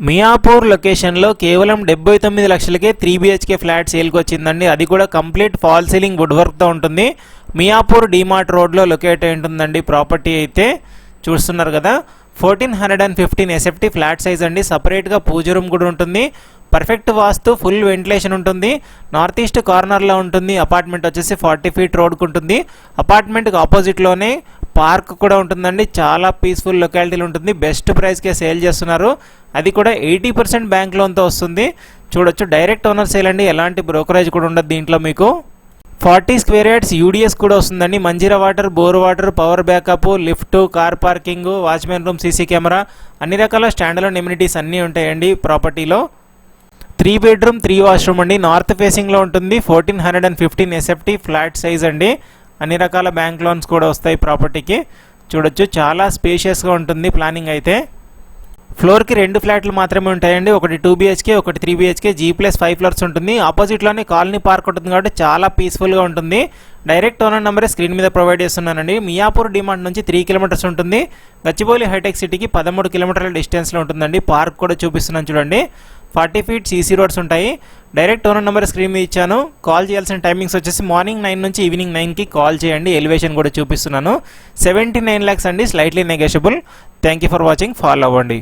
మియాపూర్ లొకేషన్లో కేవలం 79 లక్షలకే 3 BHK flat సేల్కి వచ్చిందండి. అది కూడా కంప్లీట్ ఫాల్ సీలింగ్ వుడ్ వర్క్తో ఉంటుంది. మియాపూర్ డిమార్ట్ రోడ్లో లొకేట్ అయి ఉంటుందండి. ప్రాపర్టీ అయితే చూస్తున్నారు కదా, 1415 SFT ఫ్లాట్ సైజ్ అండి. సపరేట్గా పూజ రూమ్ కూడా ఉంటుంది. పర్ఫెక్ట్ వాస్తు, ఫుల్ వెంటిలేషన్ ఉంటుంది. నార్త్ ఈస్ట్ కార్నర్లో ఉంటుంది. అపార్ట్మెంట్ వచ్చేసి 40 feet రోడ్కు ఉంటుంది. అపార్ట్మెంట్కి ఆపోజిట్లోనే పార్క్ కూడా ఉంటుందండి. చాలా పీస్ఫుల్ లొకాలిటీలు ఉంటుంది. బెస్ట్ ప్రైస్కే సేల్ చేస్తున్నారు. అది కూడా 80% బ్యాంక్ లోన్తో వస్తుంది. చూడొచ్చు, డైరెక్ట్ ఓనర్ సేల్ అండి. ఎలాంటి బ్రోకరేజ్ కూడా ఉండదు దీంట్లో. మీకు 40 square yards UDS కూడా వస్తుందండి. Manjeera water, bore water, power backup, lift, car parking, watchman room, CC camera, అన్ని రకాల స్టాండర్డ్ ఎమ్యూనిటీస్ అన్నీ ఉంటాయండి ప్రాపర్టీలో. 3 bedroom 3 washroom అండి. నార్త్ ఫేసింగ్లో ఉంటుంది. 1415 SFT ఫ్లాట్ సైజ్ అండి. అన్ని రకాల బ్యాంక్ లోన్స్ కూడా వస్తాయి ప్రాపర్టీకి. చూడొచ్చు, చాలా స్పేషియస్గా ఉంటుంది ప్లానింగ్ అయితే. ఫ్లోర్కి 2 ఫ్లాట్లు మాత్రమే ఉంటాయండి. ఒకటి 2 BHK, ఒకటి 3 BHK, G+5 ఫ్లోర్స్ ఉంటుంది. ఆపోజిట్లోనే కాలనీ పార్క్ ఉంటుంది కాబట్టి చాలా పీస్ఫుల్గా ఉంటుంది. డైరెక్ట్ ఓనర్ నెంబరే స్క్రీన్ మీద ప్రొవైడ్ చేస్తున్నానండి. మియాపూర్ డిమార్ట్ నుంచి 3 kilometers ఉంటుంది. గచ్చిబౌలి హైటెక్ సిటీకి 13 kilometerల డిస్టెన్స్లో ఉంటుందండి. పార్క్ కూడా చూపిస్తున్నాను చూడండి. 40 feet CC రోడ్స్ ఉంటాయి. డైరెక్ట్ ఓనర్ నెంబర్ స్క్రీన్ మీద ఇచ్చాను. కాల్ చేయాల్సిన టైమింగ్స్ వచ్చేసి మార్నింగ్ 9 నుంచి ఈవినింగ్ 9కి కాల్ చేయండి. ఎలివేషన్ కూడా చూపిస్తున్నాను. 79 lakhs అండి, slightly negotiable. Thank you for watching. Follow అవ్వండి.